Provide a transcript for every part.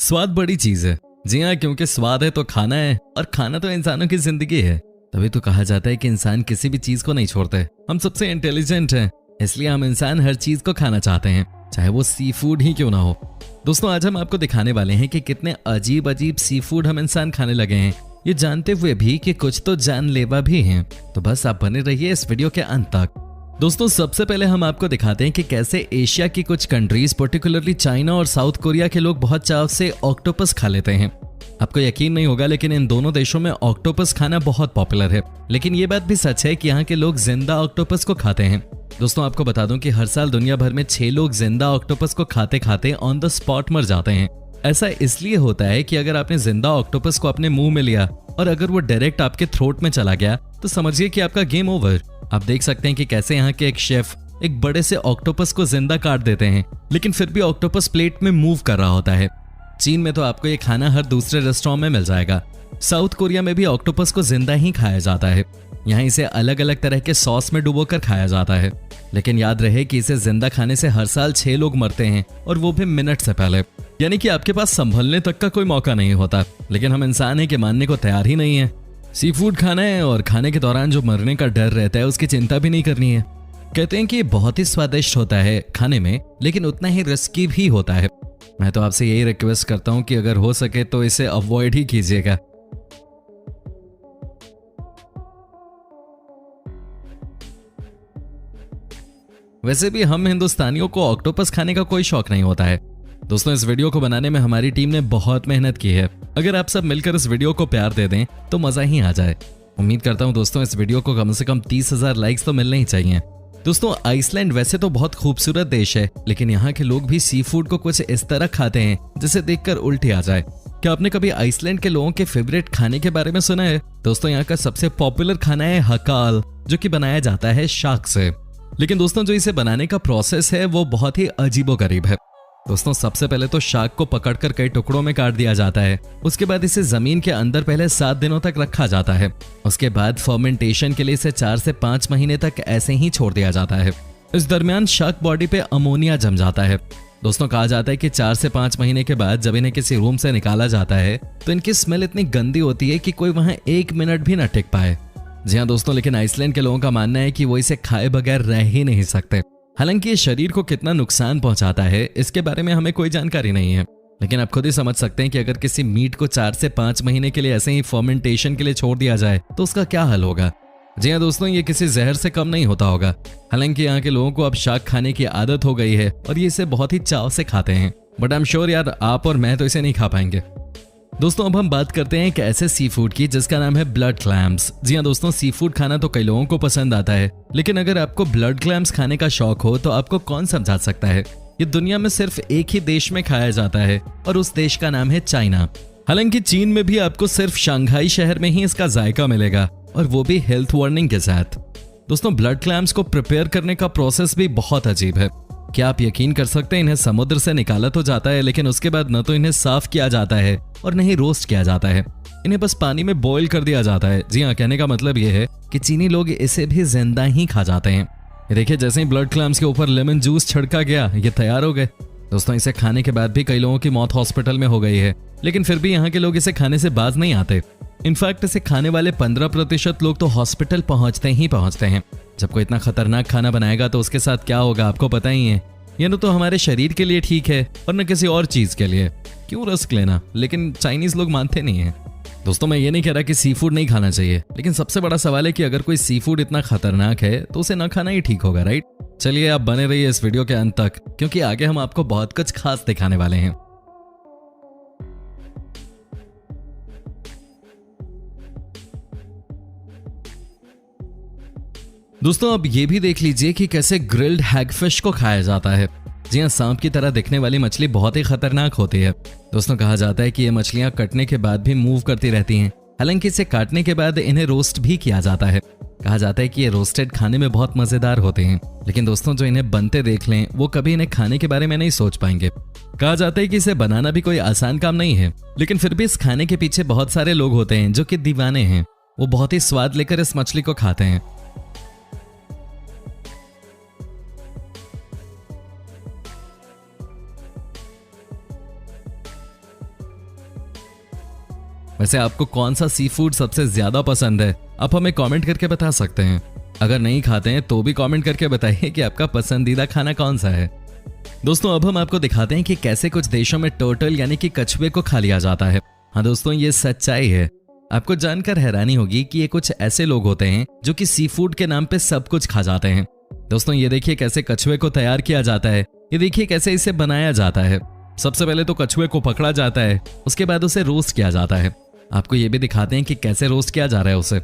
स्वाद बड़ी चीज है। जी हाँ, क्योंकि स्वाद है तो खाना है, और खाना तो इंसानों की जिंदगी है। तभी तो कहा जाता है कि इंसान किसी भी चीज को नहीं छोड़ते। हम सबसे इंटेलिजेंट हैं, इसलिए हम इंसान हर चीज को खाना चाहते हैं, चाहे वो सी फूड ही क्यों ना हो। दोस्तों, आज हम आपको दिखाने वाले हैं कि कितने अजीब अजीब सी फूड हम इंसान खाने लगे हैं, ये जानते हुए भी कि कुछ तो जानलेवा भी हैं। तो बस आप बने रहिए इस वीडियो के अंत तक। दोस्तों, सबसे पहले हम आपको दिखाते हैं कि कैसे एशिया की कुछ कंट्रीज, पर्टिकुलरली चाइना और साउथ कोरिया के लोग बहुत चाव से ऑक्टोपस खा लेते हैं। आपको यकीन नहीं होगा, लेकिन इन दोनों देशों में ऑक्टोपस खाना बहुत पॉपुलर है। लेकिन ये बात भी सच है कि यहाँ के लोग जिंदा ऑक्टोपस को खाते हैं। दोस्तों, आपको बता दूं कि हर साल दुनिया भर में 6 लोग जिंदा ऑक्टोपस को खाते खाते ऑन द स्पॉट मर जाते हैं। ऐसा इसलिए होता है कि अगर आपने जिंदा ऑक्टोपस को अपने मुंह में लिया और अगर वो डायरेक्ट आपके थ्रोट में चला गया तो समझिए कि आपका गेम ओवर। आप देख सकते हैं कि कैसे यहाँ के एक शेफ एक बड़े से ऑक्टोपस को जिंदा काट देते हैं, लेकिन फिर भी ऑक्टोपस प्लेट में मूव कर रहा होता है। चीन में तो आपको ये खाना हर दूसरे रेस्टोरेंट में मिल जाएगा। साउथ कोरिया में भी ऑक्टोपस को जिंदा ही खाया जाता है। यहाँ इसे अलग अलग तरह के सॉस में डुबोकर खाया जाता है। लेकिन याद रहे कि इसे जिंदा खाने से हर साल 6 लोग मरते हैं, और वो भी मिनट से पहले। यानी कि आपके पास संभलने तक का कोई मौका नहीं होता। लेकिन हम इंसान हैं कि मानने को तैयार ही नहीं है। सी फूड खाना है और खाने के दौरान जो मरने का डर रहता है उसकी चिंता भी नहीं करनी है। कहते हैं कि ये बहुत ही स्वादिष्ट होता है खाने में, लेकिन उतना ही रिस्की भी होता है। मैं तो आपसे यही रिक्वेस्ट करता हूं कि अगर हो सके तो इसे अवॉइड ही कीजिएगा। वैसे भी हम हिंदुस्तानियों को ऑक्टोपस खाने का कोई शौक नहीं होता है। दोस्तों, इस वीडियो को बनाने में हमारी टीम ने बहुत मेहनत की है। अगर आप सब मिलकर इस वीडियो को प्यार दे दें तो मजा ही आ जाए। उम्मीद करता हूं दोस्तों इस वीडियो को कम से कम 30,000 लाइक्स तो मिलने ही चाहिए। दोस्तों, आइसलैंड वैसे तो बहुत खूबसूरत देश है, लेकिन यहाँ के लोग भी सी फूड को कुछ इस तरह खाते हैं जिसे देखकर उल्टी आ जाए। क्या आपने कभी आइसलैंड के लोगों के फेवरेट खाने के बारे में सुना है? दोस्तों, यहाँ का सबसे पॉपुलर खाना है हकाल, जो कि बनाया जाता है शाक से। लेकिन दोस्तों, जो इसे बनाने का प्रोसेस है वो बहुत ही अजीबोगरीब है। दोस्तों, सबसे पहले तो शाक को पकड़कर कई टुकड़ों में काट दिया जाता है। उसके बाद इसे जमीन के अंदर पहले 7 दिनों तक रखा जाता है। उसके बाद फर्मेंटेशन के लिए इसे 4 से 5 महीने तक ऐसे ही छोड़ दिया जाता है। इस दरमियान शाक बॉडी पे अमोनिया जम जाता है। दोस्तों, कहा जाता है कि 4 से 5 महीने के बाद जब इन्हें किसी रूम से निकाला जाता है तो इनकी स्मेल इतनी गंदी होती है कि कोई वहां 1 मिनट भी न टिक पाए। जी हाँ दोस्तों, लेकिन आइसलैंड के लोगों का मानना है कि वो इसे खाए बगैर रह ही नहीं सकते। हालांकि ये शरीर को कितना नुकसान पहुंचाता है इसके बारे में हमें कोई जानकारी नहीं है, लेकिन आप खुद ही समझ सकते हैं कि अगर किसी मीट को 4 से 5 महीने के लिए ऐसे ही फर्मेंटेशन के लिए छोड़ दिया जाए तो उसका क्या हल होगा। जी हाँ दोस्तों, ये किसी जहर से कम नहीं होता होगा। हालांकि यहाँ के लोगों को अब शाक खाने की आदत हो गई है और ये इसे बहुत ही चाव से खाते हैं, बट आई एम श्योर यार आप और मैं तो इसे नहीं खा पाएंगे। दोस्तों, अब हम बात करते हैं एक ऐसे सी फूड की जिसका नाम है ब्लड क्लैम्स। जी हाँ दोस्तों, सी फूड खाना तो कई लोगों को पसंद आता है, लेकिन अगर आपको ब्लड क्लैम्स खाने का शौक हो तो आपको कौन समझा सकता है। ये दुनिया में सिर्फ एक ही देश में खाया जाता है और उस देश का नाम है चाइना। हालांकि चीन में भी आपको सिर्फ शंघाई शहर में ही इसका जायका मिलेगा, और वो भी हेल्थ वार्निंग के साथ। दोस्तों, ब्लड क्लैम्स को प्रिपेयर करने का प्रोसेस भी बहुत अजीब है। क्या आप यकीन कर सकते हैं, इन्हें समुद्र से निकाला तो जाता है, लेकिन उसके बाद न तो इन्हें साफ किया जाता है और न ही रोस्ट किया जाता है। इन्हें बस पानी में बॉईल कर दिया जाता है। जी हाँ, कहने का मतलब यह है कि चीनी लोग इसे भी जिंदा ही खा जाते हैं। देखिए, जैसे ही ब्लड क्लैम्स के ऊपर लेमन जूस छिड़का गया, ये तैयार हो गए। दोस्तों, इसे खाने के बाद भी कई लोगों की मौत हॉस्पिटल में हो गई है, लेकिन फिर भी यहाँ के लोग इसे खाने से बाज नहीं आते। इनफैक्ट इसे खाने वाले 15% लोग तो हॉस्पिटल पहुंचते ही पहुंचते हैं। जब कोई इतना खतरनाक खाना बनाएगा तो उसके साथ क्या होगा आपको पता ही है। ये न तो हमारे शरीर के लिए ठीक है और न किसी और चीज के लिए। क्यों रिस्क लेना, लेकिन चाइनीज लोग मानते नहीं हैं। दोस्तों, मैं ये नहीं कह रहा कि सी फूड नहीं खाना चाहिए, लेकिन सबसे बड़ा सवाल है कि अगर कोई सी फूड इतना खतरनाक है तो उसे ना खाना ही ठीक होगा, राइट? चलिए, आप बने रहिए इस वीडियो के अंत तक, क्योंकि आगे हम आपको बहुत कुछ खास दिखाने वाले हैं। दोस्तों, अब ये भी देख लीजिए कि कैसे ग्रिल्ड हैगफिश को खाया जाता है। जी हाँ, सांप की तरह दिखने वाली मछली बहुत ही खतरनाक होती है। दोस्तों, कहा जाता है कि ये मछलियां कटने के बाद भी मूव करती रहती हैं। हालांकि इसे काटने के बाद इन्हें रोस्ट भी किया जाता है। कहा जाता है कि ये रोस्टेड खाने में बहुत मजेदार होते हैं, लेकिन दोस्तों जो इन्हें बनते देख लें वो कभी इन्हें खाने के बारे में नहीं सोच पाएंगे। कहा जाता है कि इसे बनाना भी कोई आसान काम नहीं है, लेकिन फिर भी इस खाने के पीछे बहुत सारे लोग होते हैं जो कि दीवाने हैं। वो बहुत ही स्वाद लेकर इस मछली को खाते हैं। वैसे आपको कौन सा सी फूड सबसे ज्यादा पसंद है, आप हमें कमेंट करके बता सकते हैं। अगर नहीं खाते हैं तो भी कमेंट करके बताइए कि आपका पसंदीदा खाना कौन सा है। दोस्तों अब हम आपको दिखाते हैं कि कैसे कुछ देशों में टर्टल यानी कि कछुए को खा लिया जाता है। हाँ दोस्तों, ये सच्चाई है। आपको जानकर हैरानी होगी कि ये कुछ ऐसे लोग होते हैं जो कि सी फूड के नाम पे सब कुछ खा जाते हैं। दोस्तों ये देखिए कैसे कछुए को तैयार किया जाता है, ये देखिए कैसे इसे बनाया जाता है। सबसे पहले तो कछुए को पकड़ा जाता है, उसके बाद उसे रोस्ट किया जाता है। आपको ये भी दिखाते हैं कि कैसे रोस्ट किया जा रहा है उसे।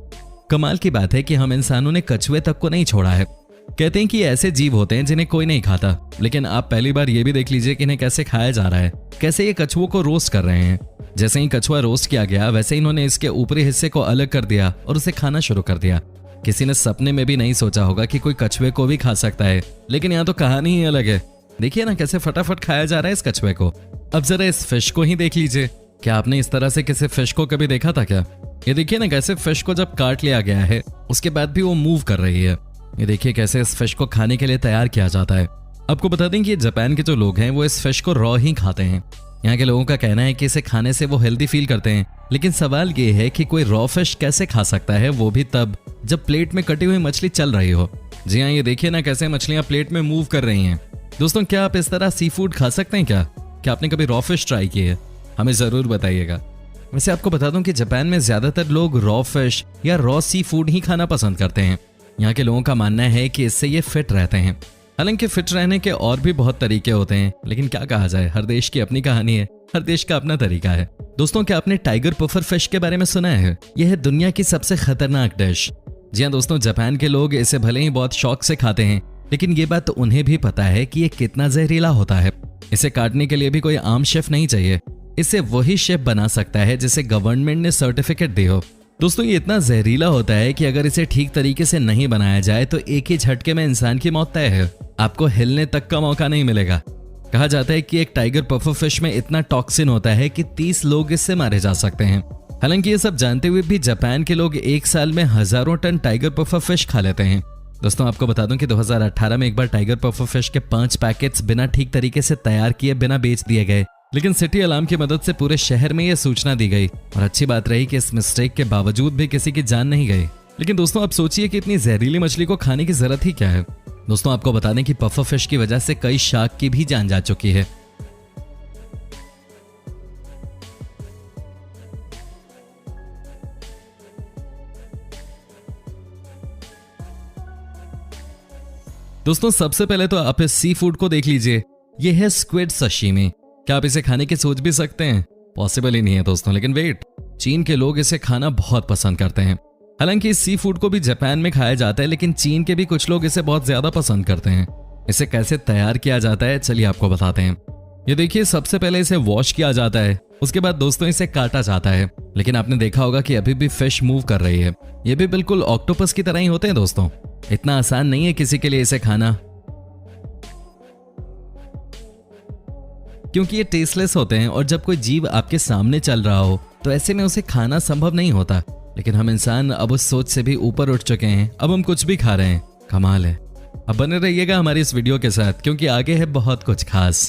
कमाल की बात है कि हम इंसानों ने कछुए तक को नहीं छोड़ा है। कहते हैं कि ऐसे जीव होते हैं जिन्हें कोई नहीं खाता, लेकिन आप पहली बार ये भी देख लीजिए कि इन्हें कैसे खाया जा रहा है, कैसे ये कछुओं को रोस्ट कर रहे हैं। जैसे ही कछुआ रोस्ट किया गया वैसे इन्होंने इसके ऊपरी हिस्से को अलग कर दिया और उसे खाना शुरू कर दिया। किसी ने सपने में भी नहीं सोचा होगा कि कोई कछुए को भी खा सकता है, लेकिन यहाँ तो कहानी ही अलग है। देखिए ना कैसे फटाफट खाया जा रहा है इस कछुए को। अब जरा इस फिश को ही देख लीजिए। क्या आपने इस तरह से किसी फिश को कभी देखा था क्या? ये देखिए ना कैसे फिश को जब काट लिया गया है उसके बाद भी वो मूव कर रही है। ये देखिए कैसे इस फिश को खाने के लिए तैयार किया जाता है। आपको बता दें कि जापान के जो लोग हैं वो इस फिश को रॉ ही खाते हैं। यहाँ के लोगों का कहना है कि इसे खाने से वो हेल्दी फील करते हैं, लेकिन सवाल ये है कि कोई रॉ फिश कैसे खा सकता है, वो भी तब जब प्लेट में कटी हुई मछली चल रही हो। जी हाँ, ये देखिए ना कैसे मछलियां प्लेट में मूव कर रही हैं। दोस्तों क्या आप इस तरह सी फूड खा सकते हैं क्या आपने कभी रॉ फिश ट्राई की है? हमें जरूर बताइएगा। वैसे आपको बता दूं कि जापान में ज्यादातर लोग रॉ फिश या रॉ सी फूड ही खाना पसंद करते हैं। यहाँ के लोगों का मानना है कि इससे ये फिट रहते हैं। हालांकि फिट रहने के और भी बहुत तरीके होते हैं, लेकिन क्या कहा जाए, हर देश की अपनी कहानी है, हर देश का अपना तरीका है। दोस्तों क्या आपने टाइगर पफर फिश के बारे में सुना है? यह है दुनिया की सबसे खतरनाक डिश। जी हाँ दोस्तों, जापान के लोग इसे भले ही बहुत शौक से खाते हैं, लेकिन ये बात उन्हें भी पता है कि ये कितना जहरीला होता है। इसे काटने के लिए भी कोई आम शेफ नहीं चाहिए, इसे वही शेफ बना सकता है जिसे गवर्नमेंट ने सर्टिफिकेट दी हो। दोस्तों ये इतना जहरीला होता है कि अगर इसे ठीक तरीके से नहीं बनाया जाए तो एक ही झटके में इंसान की मौत तय है। आपको हिलने तक का मौका नहीं मिलेगा। कहा जाता है कि एक टाइगर पफर फिश में इतना टॉक्सिन होता है कि 30 लोग इससे मारे जा सकते हैं। हालांकि ये सब जानते हुए भी जापान के लोग एक साल में हजारों टन टाइगर पफर फिश खा लेते हैं। दोस्तों आपको बता दूं कि 2018 में एक बार टाइगर पफर फिश के 5 पैकेट्स बिना ठीक तरीके से तैयार किए बिना बेच दिए गए, लेकिन सिटी अलार्म की मदद से पूरे शहर में यह सूचना दी गई और अच्छी बात रही कि इस मिस्टेक के बावजूद भी किसी की जान नहीं गई। लेकिन दोस्तों आप सोचिए कि इतनी जहरीली मछली को खाने की जरूरत ही क्या है। दोस्तों आपको बता दें कि पफर फिश की वजह से कई शार्क की भी जान जा चुकी है। दोस्तों सबसे पहले तो आप इस सी फूड को देख लीजिए, ये है स्क्विड सशीमी। क्या आप इसे खाने की सोच भी सकते हैं? पॉसिबल ही नहीं है दोस्तों। लेकिन वेट, चीन के लोग इसे खाना बहुत पसंद करते हैं। हालांकि इस सी फूड को भी जापान में खाया जाता है, लेकिन चीन के भी कुछ लोग इसे बहुत ज्यादा पसंद करते हैं। इसे कैसे तैयार किया जाता है चलिए आपको बताते हैं। ये देखिए सबसे पहले इसे वॉश किया जाता है, उसके बाद दोस्तों इसे काटा जाता है। लेकिन आपने देखा होगा कि अभी भी फिश मूव कर रही है। ये भी बिल्कुल ऑक्टोपस की तरह ही होते हैं दोस्तों। इतना आसान नहीं है किसी के लिए इसे खाना, क्योंकि ये टेस्टलेस होते हैं और जब कोई जीव आपके सामने चल रहा हो तो ऐसे में उसे खाना संभव नहीं होता। लेकिन हम इंसान अब उस सोच से भी ऊपर उठ चुके हैं, अब हम कुछ भी खा रहे हैं। कमाल है। अब बने रहिएगा हमारी इस वीडियो के साथ, क्योंकि आगे है बहुत कुछ खास।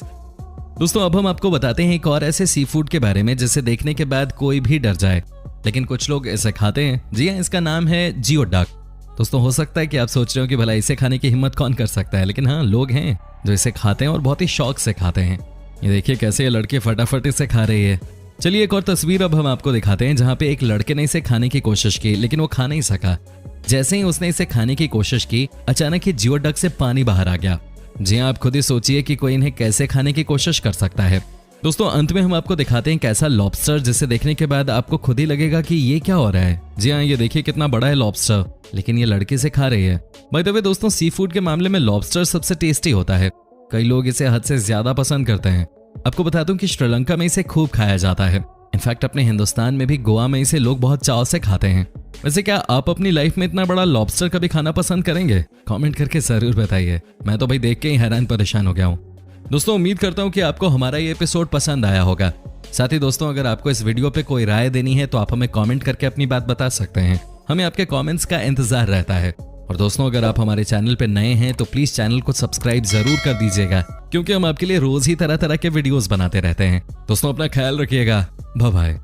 दोस्तों अब हम आपको बताते हैं एक और ऐसे सी फूड के बारे में जिसे देखने के बाद कोई भी डर जाए, लेकिन कुछ लोग इसे खाते हैं। जी हाँ, इसका नाम है जियोडक। दोस्तों हो सकता है कि आप सोच रहे हो कि भला इसे खाने की हिम्मत कौन कर सकता है, लेकिन हाँ लोग हैं जो इसे खाते हैं और बहुत ही शौक से खाते हैं। ये देखिए कैसे ये लड़की फटाफट इसे खा रही है। चलिए एक और तस्वीर अब हम आपको दिखाते हैं जहाँ पे एक लड़के ने इसे खाने की कोशिश की, लेकिन वो खा नहीं सका। जैसे ही उसने इसे खाने की कोशिश की, अचानक ही जियोडक से पानी बाहर आ गया। जी हाँ, आप खुद ही सोचिए कि कोई इन्हें कैसे खाने की कोशिश कर सकता है। दोस्तों अंत में हम आपको दिखाते हैं कैसा लॉबस्टर, जिसे देखने के बाद आपको खुद ही लगेगा कि ये क्या हो रहा है। जी हाँ, ये देखिए कितना बड़ा है लॉबस्टर, लेकिन ये लड़के से खा रही है। बाय द वे दोस्तों, सी फूड के मामले में लॉबस्टर सबसे टेस्टी होता है। कई लोग इसे हद से ज्यादा पसंद करते हैं। आपको बता दूं कि श्रीलंका में इसे खूब खाया जाता है। इनफैक्ट अपने हिंदुस्तान में भी गोवा में इसे लोग बहुत चाव से खाते हैं। वैसे क्या आप अपनी लाइफ में इतना बड़ा लॉबस्टर कभी खाना पसंद करेंगे? कमेंट करके जरूर बताइए। मैं तो भाई देख के ही हैरान परेशान हो गया हूँ। दोस्तों उम्मीद करता हूँ कि आपको हमारा ये एपिसोड पसंद आया होगा। साथ ही दोस्तों अगर आपको इस वीडियो पे कोई राय देनी है तो आप हमें कमेंट करके अपनी बात बता सकते हैं। हमें आपके कमेंट्स का इंतजार रहता है। और दोस्तों अगर आप हमारे चैनल पे नए हैं तो प्लीज चैनल को सब्सक्राइब जरूर कर दीजिएगा, क्योंकि हम आपके लिए रोज ही तरह तरह के वीडियोस बनाते रहते हैं। दोस्तों अपना ख्याल रखिएगा। Bye bye.